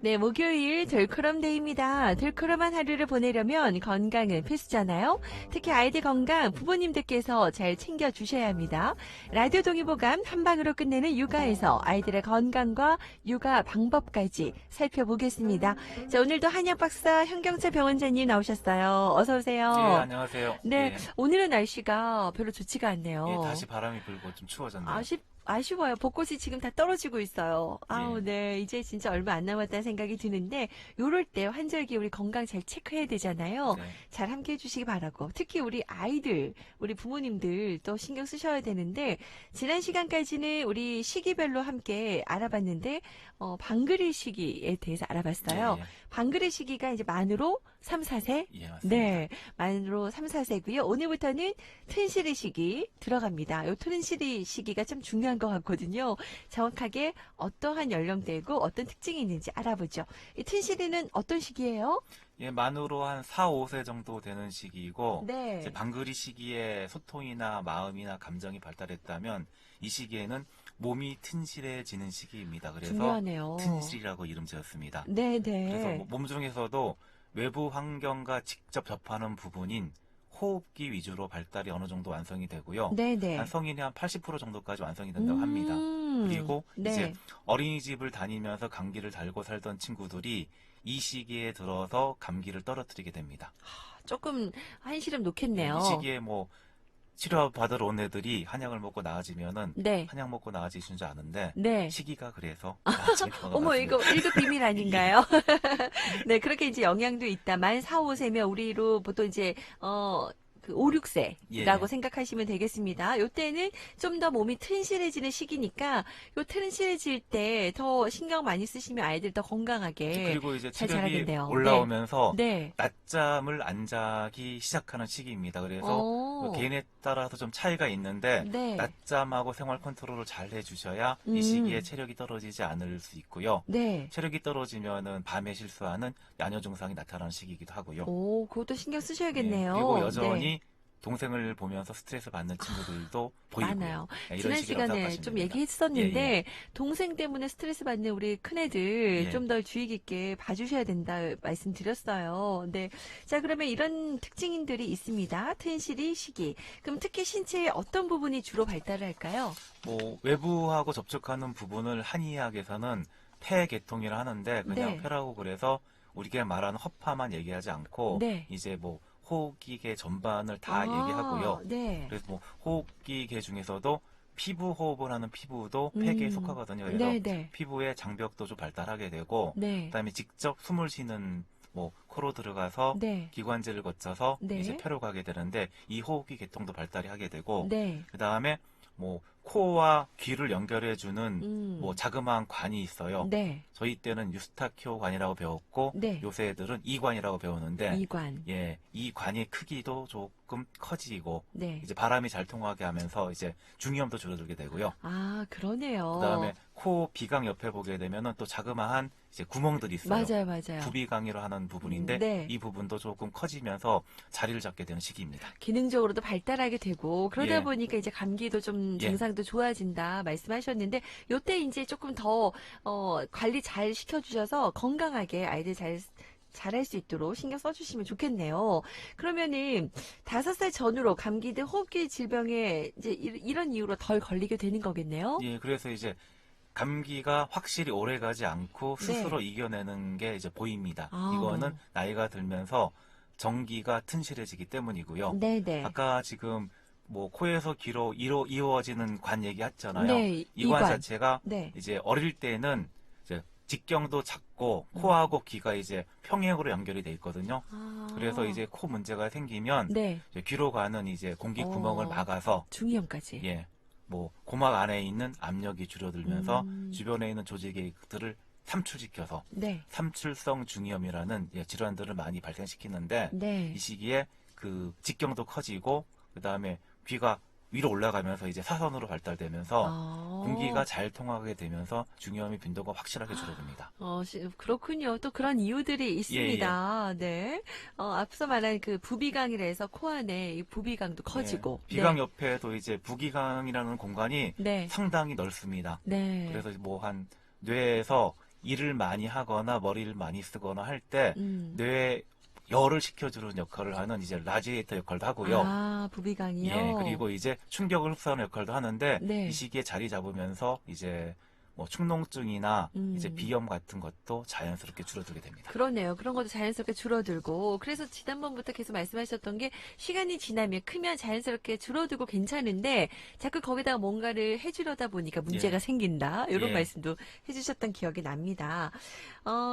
네, 목요일 덜크럼데이입니다. 덜크럼한 하루를 보내려면 건강은 필수잖아요. 특히 아이들 건강 부모님들께서 잘 챙겨주셔야 합니다. 라디오 동의보감 한 방으로 끝내는 육아에서 아이들의 건강과 육아 방법까지 살펴보겠습니다. 자, 오늘도 한약 박사 현경채 병원장님 나오셨어요. 어서 오세요. 예, 안녕하세요. 네, 예, 오늘은 날씨가 별로 좋지가 예, 않네요. 다시 바람이 불고 좀 추워졌네요. 아쉬워요. 벚꽃이 지금 다 떨어지고 있어요. 아우, 예, 네. 이제 진짜 얼마 안 남았다는 생각이 드는데, 요럴 때 환절기 우리 건강 잘 체크해야 되잖아요. 네, 잘 함께 해주시기 바라고. 특히 우리 아이들, 우리 부모님들 또 신경 쓰셔야 되는데, 지난 시간까지는 우리 시기별로 함께 알아봤는데, 방글이 시기에 대해서 예, 알아봤어요. 예, 방글이 시기가 이제 만으로 3, 4세? 예, 맞습니다. 네. 만으로 3, 4세고요. 오늘부터는 튼실이 시기 들어갑니다. 요 튼실이 시기가 좀 중요한 것 같거든요. 정확하게 어떠한 연령대고 어떤 특징이 있는지 알아보죠. 이 튼실이는 어떤 시기예요? 예, 만으로 한 4, 5세 정도 되는 시기이고, 네. 이제 방글이 시기에 소통이나 마음이나 감정이 발달했다면, 이 시기에는 몸이 튼실해지는 시기입니다. 그래서 중요하네요. 튼실이라고 이름 지었습니다. 네, 그래서 네. 몸 중에서도 외부 환경과 직접 접하는 부분인 호흡기 위주로 발달이 어느 정도 완성이 되고요. 네, 한 네. 성인이 한 80% 정도까지 완성이 된다고 합니다. 그리고 이제 네. 어린이집을 다니면서 감기를 달고 살던 친구들이 이 시기에 들어서 감기를 떨어뜨리게 됩니다. 조금 한시름 예, 놓겠네요. 이 시기에 뭐 치료받으러 온 애들이 한약을 먹고 나아지면은 네. 한약 먹고 나아지신 줄 아는데 네. 시기가 그래서 나아질 경우가 어머, 많습니다. 이거 1급 비밀 아닌가요? 네, 그렇게 이제 영향도 있다만 4, 5세면 우리로 보통 이제 그 5, 6세라고 예, 생각하시면 되겠습니다. 요때는 좀 더 몸이 튼실해지는 시기니까 요 튼실해질 때 더 신경 많이 쓰시면 아이들 더 건강하게 그리고 이제 잘 체력이 자라겠네요. 네. 올라오면서 네. 낮잠을 안 자기 시작하는 시기입니다. 그래서 어. 개인에 따라서 좀 차이가 있는데 네. 낮잠하고 생활 컨트롤을 잘 해주셔야 이 음. 시기에 체력이 떨어지지 않을 수 있고요. 네. 체력이 떨어지면은 밤에 실수하는 야뇨 증상이 나타나는 시기이기도 하고요. 오, 그것도 신경 네, 쓰셔야겠네요. 그리고 네. 여전히 동생을 보면서 스트레스 받는 친구들도 보이고요. 많아요. 네, 이런 지난 시기라고 시간에 생각하시면 좀 됩니다. 얘기했었는데 예, 동생 때문에 스트레스 받는 우리 큰애들 예. 좀 더 주의 깊게 봐주셔야 된다 말씀드렸어요. 네. 자, 그러면 이런 특징들이 있습니다. 튼실이 시기. 그럼 특히 신체의 어떤 부분이 주로 발달을 할까요? 뭐 외부하고 접촉하는 부분을 한의학에서는 폐계통이라 하는데 그냥 네. 폐라고 그래서 우리가 말하는 허파만 얘기하지 않고 네. 이제 뭐 호흡기계 전반을 다 아, 얘기하고요. 네. 그래서 뭐 호흡기계 중에서도 피부 호흡을 하는 피부도 폐계에 속하거든요. 그래서 네네. 피부의 장벽도 좀 발달하게 되고 네. 그다음에 직접 숨을 쉬는 뭐 코로 들어가서 네. 기관지를 거쳐서 네. 이제 폐로 가게 되는데 이 호흡기 계통도 발달이 하게 되고 네. 그다음에 뭐 코와 귀를 연결해주는 뭐 음. 자그마한 관이 있어요. 네. 저희 때는 유스타키오 관이라고 배웠고 네. 요새 애들은 이관이라고 배우는데 이관. 예, 이 관의 크기도 조금 커지고 네. 이제 바람이 잘 통하게 하면서 이제 중이염도 줄어들게 되고요. 아, 그러네요. 그다음에 코 비강 옆에 보게 되면은 또 자그마한 이제 구멍들이 있어요. 맞아요, 맞아요. 부비강이라 하는 부분인데 네. 이 부분도 조금 커지면서 자리를 잡게 되는 시기입니다. 기능적으로도 발달하게 되고 그러다 예. 보니까 이제 감기도 좀 예. 증상도 좋아진다 말씀하셨는데 요때 이제 조금 더 관리 잘 시켜주셔서 건강하게 아이들 잘할 수 있도록 신경 써주시면 좋겠네요. 그러면은 5살 전후로 감기 등 호흡기 질병에 이제 이런 이유로 덜 걸리게 되는 거겠네요. 예, 그래서 이제 감기가 확실히 오래가지 않고 스스로 이겨내는 게 이제 보입니다. 아. 이거는 나이가 들면서 정기가 튼실해지기 때문이고요. 네네. 아까 지금 뭐 코에서 귀로 이어지는 관 얘기했잖아요. 네, 이 관 이관. 자체가 네. 이제 어릴 때는 이제 직경도 작고 코하고 귀가 이제 평행으로 연결이 돼 있거든요. 아. 그래서 이제 코 문제가 생기면 네. 이제 귀로 가는 이제 공기 구멍을 어. 막아서 중이염까지. 예, 뭐 고막 안에 있는 압력이 줄어들면서 음. 주변에 있는 조직들을 삼출시켜서 네. 삼출성 중이염이라는 예, 질환들을 많이 발생시키는데 네. 이 시기에 그 직경도 커지고 그 다음에 귀가 위로 올라가면서 이제 사선으로 발달되면서 아. 공기가 잘 통하게 되면서 중이염의 빈도가 확실하게 줄어듭니다. 그렇군요. 또 그런 이유들이 있습니다. 네. 앞서 말한 그 부비강이라 해서 코 안에 이 부비강도 커지고. 예, 비강 옆에도 이제 부기강이라는 공간이 네. 상당히 넓습니다. 네. 그래서 뭐 한 뇌에서 일을 많이 하거나 머리를 많이 쓰거나 할 때 음. 뇌에 열을 식혀주는 역할을 하는 이제 라디에이터 역할도 하고요. 아, 부비강이요? 예, 그리고 이제 충격을 흡수하는 역할도 하는데 네. 이 시기에 자리 잡으면서 이제 뭐 축농증이나 이제 비염 같은 것도 자연스럽게 줄어들게 됩니다. 그러네요. 그런 것도 자연스럽게 줄어들고. 그래서 지난번부터 계속 말씀하셨던 게 시간이 지나면 크면 자연스럽게 줄어들고 괜찮은데 자꾸 거기다가 뭔가를 해주려다 보니까 문제가 예. 생긴다. 이런 예. 말씀도 해주셨던 기억이 납니다.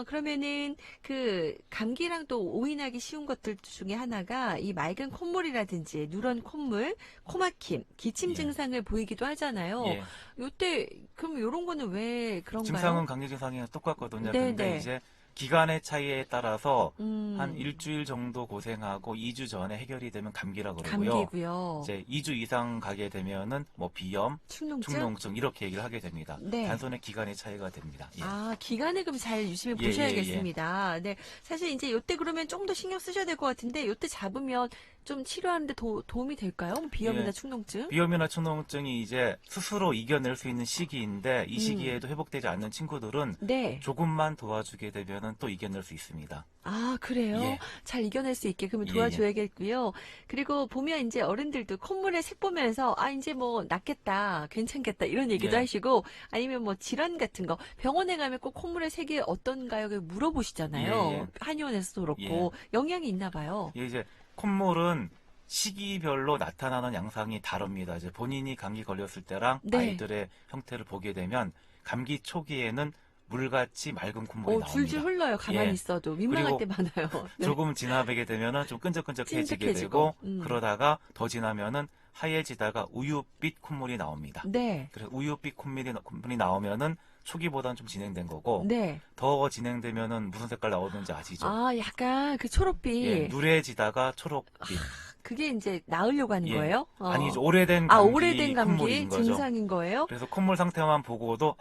그러면은 그 감기랑 또 오인하기 쉬운 것들 중에 하나가 이 맑은 콧물이라든지 누런 콧물, 코막힘, 기침 예. 증상을 보이기도 하잖아요. 예. 요때 그럼 요런 거는 왜 그런가요? 증상은 감기 증상이 똑같거든요. 네, 근데 네. 이제 기간의 차이에 따라서 한 음. 일주일 정도 고생하고 2주 전에 해결이 되면 감기라고 그러고요. 감기고요. 이제 2주 이상 가게 되면은 뭐 비염, 축농증? 축농증 이렇게 얘기를 하게 됩니다. 네. 단순히 기간의 차이가 됩니다. 예. 아, 기간을 그럼 잘 유심히 예, 보셔야겠습니다. 네. 사실 이제 요때 그러면 좀 더 신경 쓰셔야 될 것 같은데 요때 잡으면 좀 치료하는데 도움이 될까요? 비염이나 예. 축농증? 비염이나 축농증이 이제 스스로 이겨낼 수 있는 시기인데 이 음. 시기에도 회복되지 않는 친구들은 네. 조금만 도와주게 되면은 또 이겨낼 수 있습니다. 아, 그래요? 예. 잘 이겨낼 수 있게 그러면 예, 도와줘야겠고요. 그리고 보면 이제 어른들도 콧물의 색 보면서 아, 이제 뭐 낫겠다, 괜찮겠다 이런 얘기도 예. 하시고 아니면 뭐 질환 같은 거 병원에 가면 꼭 콧물의 색이 어떤가요? 물어보시잖아요. 예, 예. 한의원에서도 그렇고 영향이 있나 봐요. 예, 이제 콧물은 시기별로 나타나는 양상이 다릅니다. 이제 본인이 감기 걸렸을 때랑 네. 아이들의 형태를 보게 되면 감기 초기에는 물같이 맑은 콧물이 나옵니다. 줄줄 흘러요. 가만히 예. 있어도 민망할 그리고 때 많아요. 네. 조금 지나게 되면은 좀 끈적끈적해지게 찐득해지고. 되고 그러다가 더 지나면은 하얘지다가 우유빛 콧물이 나옵니다. 네. 그래서 우유빛 콧물이 나오면은 초기보다는 좀 진행된 거고 네. 더 진행되면은 무슨 색깔 나오는지 아시죠? 아, 약간 그 초록빛. 예, 누래지다가 초록빛. 그게 이제 나으려고 하는 예. 거예요? 아니죠. 오래된 아, 감기 오래된 감기 콧물인 거죠. 증상인 거예요? 그래서 콧물 상태만 보고도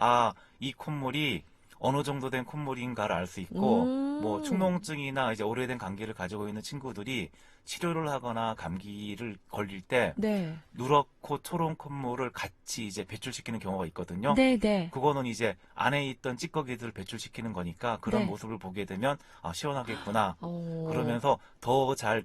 이 콧물이 어느 정도 된 콧물인가를 알 수 있고 뭐 축농증이나 이제 오래된 감기를 가지고 있는 친구들이 치료를 하거나 감기를 걸릴 때 네. 누렇고 초록 콧물을 같이 이제 배출시키는 경우가 있거든요. 네, 네. 그거는 이제 안에 있던 찌꺼기들을 배출시키는 거니까 그런 네. 모습을 보게 되면 시원하겠구나. 어. 그러면서 더 잘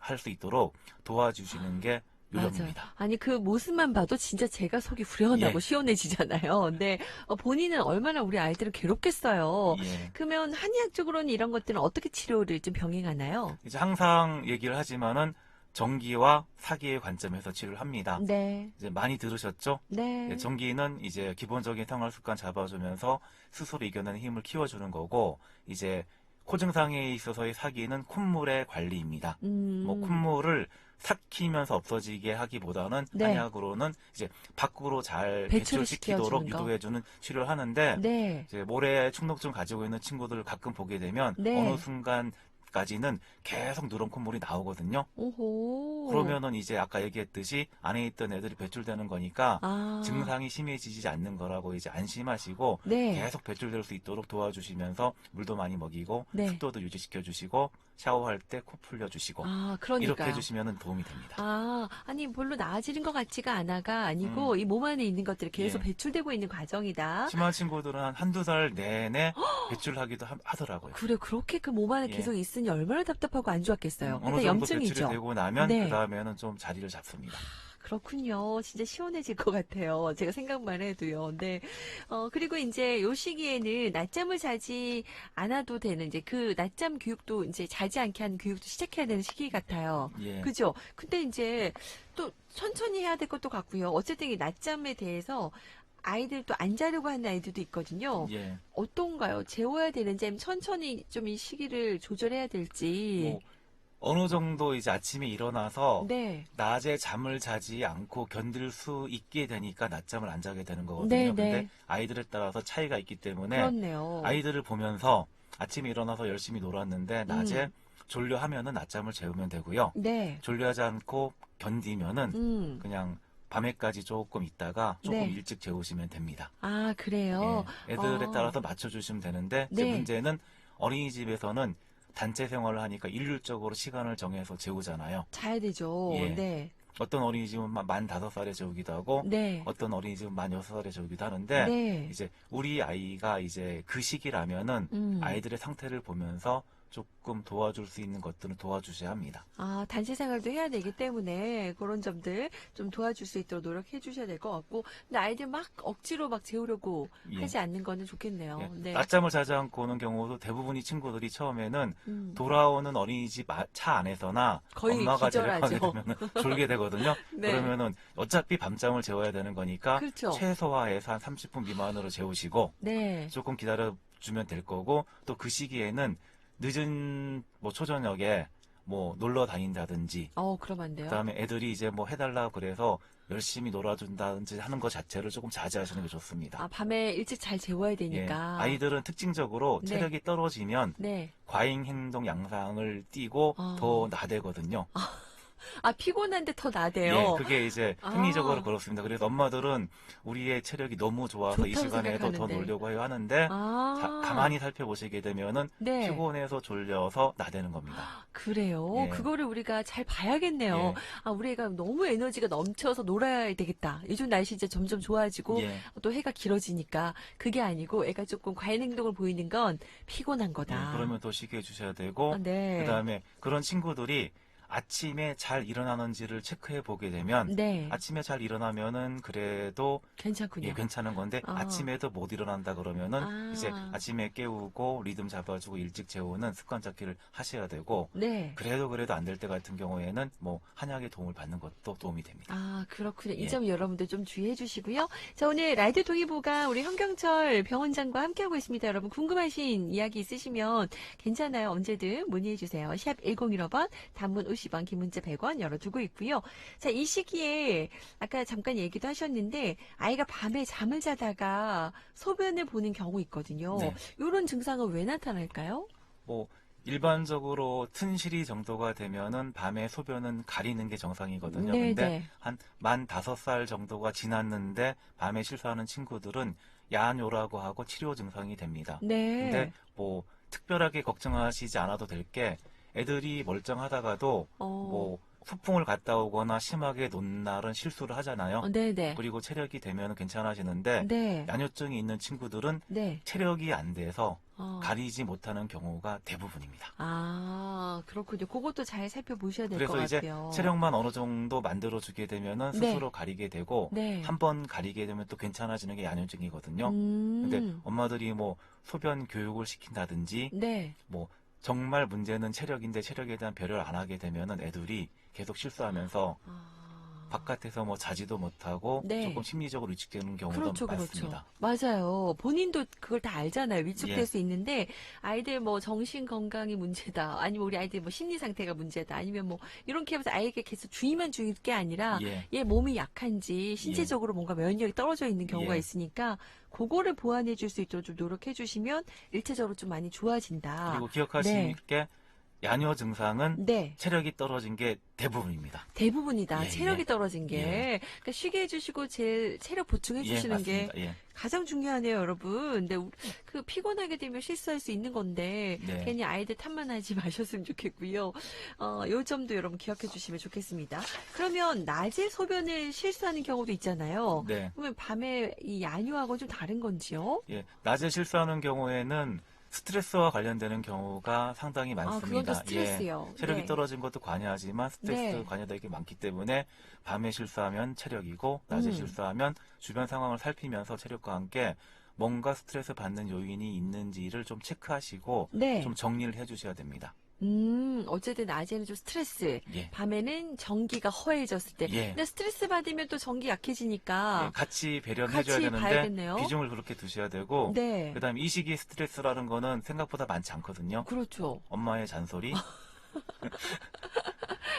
할 수 있도록 도와주시는 게 요령입니다. 맞아요. 아니 그 모습만 봐도 진짜 제가 속이 후련하고 예. 시원해지잖아요. 근데 본인은 얼마나 우리 아이들을 괴롭겠어요. 예. 그러면 한의학적으로는 이런 것들은 어떻게 치료를 좀 병행하나요? 이제 항상 얘기를 하지만은 전기와 사기의 관점에서 치료를 합니다. 네. 이제 많이 들으셨죠? 네. 예, 전기는 이제 기본적인 생활 습관 잡아주면서 스스로 이겨내는 힘을 키워주는 거고 이제 코 증상에 있어서의 사기는 콧물의 관리입니다. 뭐 콧물을 삭히면서 없어지게 하기보다는 네. 한약으로는 이제 밖으로 잘 배출을 배출시키도록 시켜주는 거. 유도해주는 치료를 하는데 네. 이제 모래 축농증 가지고 있는 친구들을 가끔 보게 되면 네. 어느 순간까지는 계속 누런 콧물이 나오거든요. 오호. 그러면은 이제 아까 얘기했듯이 안에 있던 애들이 배출되는 거니까 아. 증상이 심해지지 않는 거라고 이제 안심하시고 네. 계속 배출될 수 있도록 도와주시면서 물도 많이 먹이고 네. 습도도 유지시켜 주시고 샤워할 때 코 풀려 주시고 아, 그러니까. 이렇게 해주시면 도움이 됩니다. 아니, 별로 나아지는 것 같지가 않아가 아니고, 이 몸 안에 있는 것들이 계속 예. 배출되고 있는 과정이다. 심한 친구들은 한 한두 달 내내 배출하기도 하더라고요. 그래, 그렇게 그 몸 안에 예. 계속 있으니 얼마나 답답하고 안 좋았겠어요. 어느 근데 정도 염증이죠. 배출이 되고 나면 네. 그 다음에는 좀 자리를 잡습니다. 그렇군요. 진짜 시원해질 것 같아요. 제가 생각만 해도요. 네. 그리고 이제 요 시기에는 낮잠을 자지 않아도 되는 이제 그 낮잠 교육도 이제 자지 않게 하는 교육도 시작해야 되는 시기 같아요. 예. 그죠? 근데 이제 또 천천히 해야 될 것도 같고요. 어쨌든 이 낮잠에 대해서 아이들도 안 자려고 하는 아이들도 있거든요. 예. 어떤가요? 재워야 되는지 아니면 천천히 좀 이 시기를 조절해야 될지. 뭐 어느 정도 이제 아침에 일어나서 네. 낮에 잠을 자지 않고 견딜 수 있게 되니까 낮잠을 안 자게 되는 거거든요. 네, 근데 네. 아이들에 따라서 차이가 있기 때문에 그렇네요. 아이들을 보면서 아침에 일어나서 열심히 놀았는데 낮에 졸려 하면은 낮잠을 재우면 되고요. 네. 졸려하지 않고 견디면은 그냥 밤에까지 조금 있다가 조금 네. 일찍 재우시면 됩니다. 아, 그래요? 예, 애들에 따라서 맞춰주시면 되는데 이제 네. 문제는 어린이집에서는 단체 생활을 하니까 일률적으로 시간을 정해서 재우잖아요. 자야 되죠. 예. 네. 어떤 어린이집은 만 5살에 재우기도 하고 네. 어떤 어린이집은 만 6살에 재우기도 하는데 네. 이제 우리 아이가 이제 그 시기라면은 아이들의 상태를 보면서 조금 도와줄 수 있는 것들은 도와주셔야 합니다. 아, 단체 생활도 해야 되기 때문에 그런 점들 좀 도와줄 수 있도록 노력해 주셔야 될 것 같고, 근데 아이들 막 억지로 막 재우려고 예. 하지 않는 거는 좋겠네요. 예, 네. 낮잠을 자지 않고 오는 경우도 대부분이 친구들이 처음에는 돌아오는 어린이집 차 안에서나 거의 엄마가 데려가게 기절하죠. 되면 졸게 되거든요. 네. 그러면은 어차피 밤잠을 재워야 되는 거니까 그렇죠. 최소화해서 한 30분 미만으로 재우시고 네. 조금 기다려주면 될 거고 또 그 시기에는 늦은 뭐 초저녁에 뭐 놀러 다닌다든지 그럼 안 돼요? 그다음에 애들이 이제 뭐 해달라고 그래서 열심히 놀아준다든지 하는 것 자체를 조금 자제하시는 게 좋습니다. 아, 밤에 일찍 잘 재워야 예, 되니까. 아이들은 특징적으로 네. 체력이 떨어지면 네. 과잉 행동 양상을 띠고 더 나대거든요. 아, 피곤한데 더 나대요. 예, 그게 이제 아. 심리적으로 그렇습니다. 그래서 엄마들은 우리의 체력이 너무 좋아서 이 좋다고 시간에도 더 생각하는데. 놀려고 해요 하는데 아. 가만히 살펴보시게 되면은 네. 피곤해서 졸려서 나대는 겁니다. 그래요. 예. 그거를 우리가 잘 봐야겠네요. 예. 아, 우리 애가 너무 에너지가 넘쳐서 놀아야 되겠다. 요즘 날씨 이제 점점 좋아지고 예. 또 해가 길어지니까 그게 아니고 애가 조금 과잉 행동을 보이는 건 피곤한 거다. 예, 그러면 더 쉬게 해주셔야 되고 아, 네. 그다음에 그런 친구들이 아침에 잘 일어나는지를 체크해 보게 되면 네. 아침에 잘 일어나면은 그래도 괜찮군요. 예, 괜찮은 건데 아. 아침에도 못 일어난다 그러면은 아. 이제 아침에 깨우고 리듬 잡아주고 일찍 재우는 습관 잡기를 하셔야 되고 네. 그래도 안 될 때 같은 경우에는 뭐 한약의 도움을 받는 것도 도움이 됩니다. 아, 그렇군요. 이 예. 점 여러분들 좀 주의해 주시고요. 자, 오늘 라디오 동의보가 우리 현경철 병원장과 함께하고 있습니다. 여러분 궁금하신 이야기 있으시면 괜찮아요. 언제든 문의해 주세요. 샵 1015번, 단문 50원, 긴 문자 100원 열어두고 있고요. 자, 이 시기에 아까 잠깐 얘기도 하셨는데 아이가 밤에 잠을 자다가 소변을 보는 경우 있거든요. 네. 이런 증상은 왜 나타날까요? 뭐 일반적으로 튼실이 정도가 되면은 밤에 소변은 가리는 게 정상이거든요. 네, 근데 네. 한 만 5살 정도가 지났는데 밤에 실수하는 친구들은 야뇨라고 하고 치료 증상이 됩니다. 네. 근데 뭐 특별하게 걱정하시지 않아도 될 게 애들이 멀쩡하다가도 뭐 소풍을 갔다 오거나 심하게 논 날은 실수를 하잖아요. 네네. 그리고 체력이 되면 괜찮아지는데 네. 야뇨증이 있는 친구들은 네. 체력이 안 돼서 어. 가리지 못하는 경우가 대부분입니다. 아, 그렇군요. 그것도 잘 살펴보셔야 될 것 그래서 이제 같아요. 체력만 어느 정도 만들어주게 되면은 네. 스스로 가리게 되고 네. 한 번 가리게 되면 또 괜찮아지는 게 야뇨증이거든요. 음. 근데 엄마들이 뭐 소변 교육을 시킨다든지 네. 뭐 정말 문제는 체력인데 체력에 대한 배려를 안 하게 되면은 애들이 계속 실수하면서 아. 바깥에서 뭐 자지도 못하고 네. 조금 심리적으로 위축되는 경우도 그렇죠, 많습니다. 그렇죠. 맞아요. 본인도 그걸 다 알잖아요. 위축될 예. 수 있는데 아이들 뭐 정신 건강이 문제다. 아니면 우리 아이들 뭐 심리 상태가 문제다. 아니면 뭐 이렇게 하면서 아이에게 계속 주의만 줄 게 아니라 예. 얘 몸이 약한지 신체적으로 뭔가 면역력이 떨어져 있는 경우가 예. 있으니까 그거를 보완해 줄 수 있도록 좀 노력해 주시면 일체적으로 좀 많이 좋아진다. 그리고 기억하시는 네. 게 야뇨 증상은 네. 체력이 떨어진 게 대부분입니다. 대부분이다. 예, 체력이 예. 떨어진 게. 예. 그러니까 쉬게 해주시고 제일 체력 보충해 예, 주시는 게 맞습니다. 예. 가장 중요하네요, 여러분. 근데 그 피곤하게 되면 실수할 수 있는 건데 네. 괜히 아이들 탓만 하지 마셨으면 좋겠고요. 요 점도 여러분 기억해 주시면 좋겠습니다. 그러면 낮에 소변을 실수하는 경우도 있잖아요. 네. 그러면 밤에 이 야뇨하고 좀 다른 건지요? 예. 낮에 실수하는 경우에는 스트레스와 관련되는 경우가 상당히 아, 많습니다. 그건 또 스트레스요. 예. 체력이 네. 떨어진 것도 관여하지만 스트레스 네. 관여되는 게 많기 때문에 밤에 실수하면 체력이고 낮에 실수하면 주변 상황을 살피면서 체력과 함께 뭔가 스트레스 받는 요인이 있는지를 좀 체크하시고 네. 좀 정리를 해주셔야 됩니다. 어쨌든 낮에는 좀 스트레스, 예. 밤에는 전기가 허해졌을 때. 예. 근데 스트레스 받으면 또 전기 약해지니까. 예, 같이 배려를 같이 해줘야 되는데 봐야겠네요. 비중을 그렇게 두셔야 되고 네. 그다음에 이 시기에 스트레스라는 거는 생각보다 많지 않거든요. 그렇죠. 엄마의 잔소리,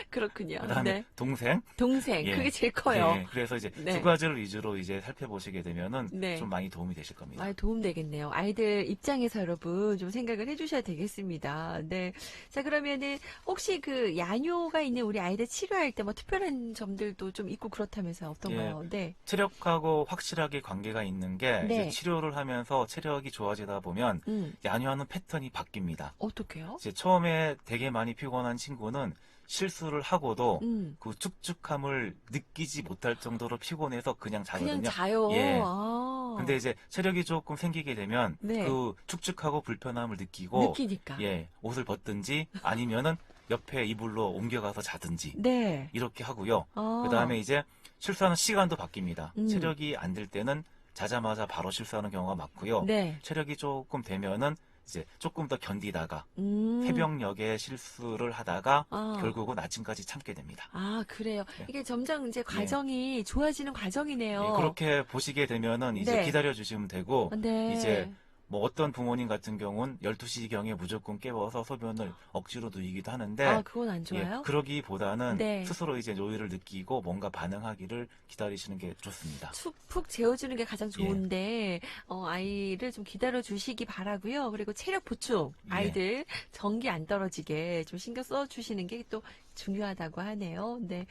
그렇군요. 그다음에 네. 동생, 동생, 예. 그게 제일 커요. 예, 그래서 이제 네. 두 가지를 위주로 이제 살펴보시게 되면은 네. 좀 많이 도움이 되실 겁니다. 아, 도움 되겠네요. 아이들 입장에서 여러분 좀 생각을 해주셔야 되겠습니다. 네. 자, 그러면은 혹시 그 야뇨가 있는 우리 아이들 치료할 때 뭐 특별한 점들도 좀 있고 그렇다면서요. 어떤가요? 네. 체력하고 확실하게 관계가 있는 게 네. 이제 치료를 하면서 체력이 좋아지다 보면 야뇨하는 패턴이 바뀝니다. 어떻게요? 이제 처음에 되게 많이 피곤한 친구는 실수를 하고도 음. 그 축축함을 느끼지 못할 정도로 피곤해서 그냥 그냥 자거든요. 자요. 예. 아. 근데 이제 체력이 조금 생기게 되면 네. 그 축축하고 불편함을 느끼고 느끼니까. 예, 옷을 벗든지 아니면은 옆에 이불로 옮겨가서 자든지 네. 이렇게 하고요. 아. 그다음에 이제 실수하는 시간도 바뀝니다. 음. 체력이 안 될 때는 자자마자 바로 실수하는 경우가 많고요. 네. 체력이 조금 되면은 이제 조금 더 견디다가 음. 새벽녘에 실수를 하다가 아. 결국은 아침까지 참게 됩니다. 아, 그래요. 네. 이게 점점 이제 과정이 좋아지는 과정이네요. 예, 그렇게 보시게 되면은 이제 네. 기다려 주시면 되고 네. 이제 뭐 어떤 부모님 같은 경우는 12시경에 무조건 깨워서 소변을 억지로 누이기도 하는데 아, 그건 안 예, 좋아요? 그러기보다는 네. 스스로 이제 노이를 느끼고 뭔가 반응하기를 기다리시는 게 좋습니다. 푹 재워주는 게 가장 예. 좋은데, 아이를 좀 기다려 주시기 바라고요. 그리고 체력 보충, 예. 아이들 전기 안 떨어지게 좀 신경 써 주시는 게 또 중요하다고 하네요. 네.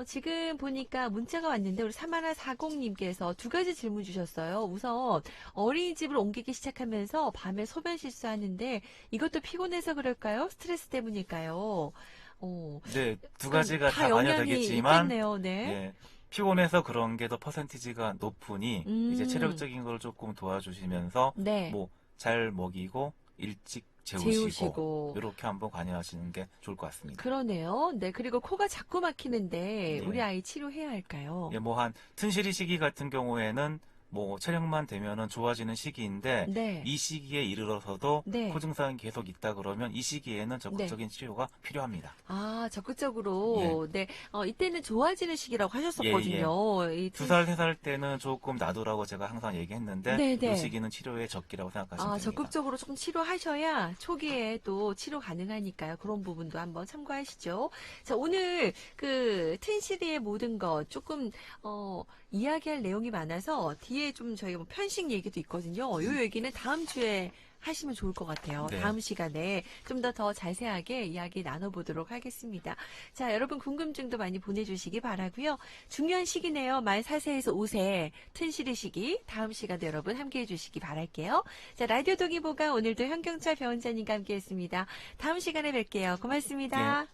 지금 보니까 문자가 왔는데 우리 3140님께서 두 가지 질문 주셨어요. 우선 어린이집을 옮기기 시작하면서 밤에 소변 실수하는데 이것도 피곤해서 그럴까요? 스트레스 때문일까요? 네, 두 가지가 다 다 영향이 반영되겠지만 있겠네요. 네. 예, 피곤해서 그런 게 더 퍼센티지가 높으니 이제 체력적인 걸 조금 도와주시면서 네. 뭐 잘 먹이고 일찍 재우시고 재우시고. 이렇게 한번 관여하시는 게 좋을 것 같습니다. 그러네요. 네. 그리고 코가 자꾸 막히는데 네. 우리 아이 치료해야 할까요? 예, 뭐 한 튼실이 시기 같은 경우에는 뭐 체력만 되면은 좋아지는 시기인데 네. 이 시기에 이르러서도 네. 코 증상이 계속 있다 그러면 이 시기에는 적극적인 치료가 필요합니다. 아, 적극적으로. 네. 이때는 좋아지는 시기라고 하셨었거든요. 이 2살, 3살 때는 조금 놔두라고 제가 항상 얘기했는데 네네. 이 시기는 치료의 적기라고 생각하시면 됩니다. 적극적으로 좀 치료하셔야 초기에 또 치료 가능하니까요. 그런 부분도 한번 참고하시죠. 자, 오늘 그 튼실이의 모든 것 조금 이야기할 내용이 많아서 뒤에 좀 저희가 뭐 편식 얘기도 있거든요. 이 얘기는 다음 주에 하시면 좋을 것 같아요. 네. 다음 시간에 좀 더 자세하게 이야기 나눠보도록 하겠습니다. 자, 여러분 궁금증도 많이 보내주시기 바라고요. 중요한 시기네요. 만 4세에서 5세 튼실의 시기. 다음 시간도 여러분 함께해 주시기 바랄게요. 자, 라디오 동의보가 오늘도 현경철 변호사님과 함께했습니다. 다음 시간에 뵐게요. 고맙습니다. 네.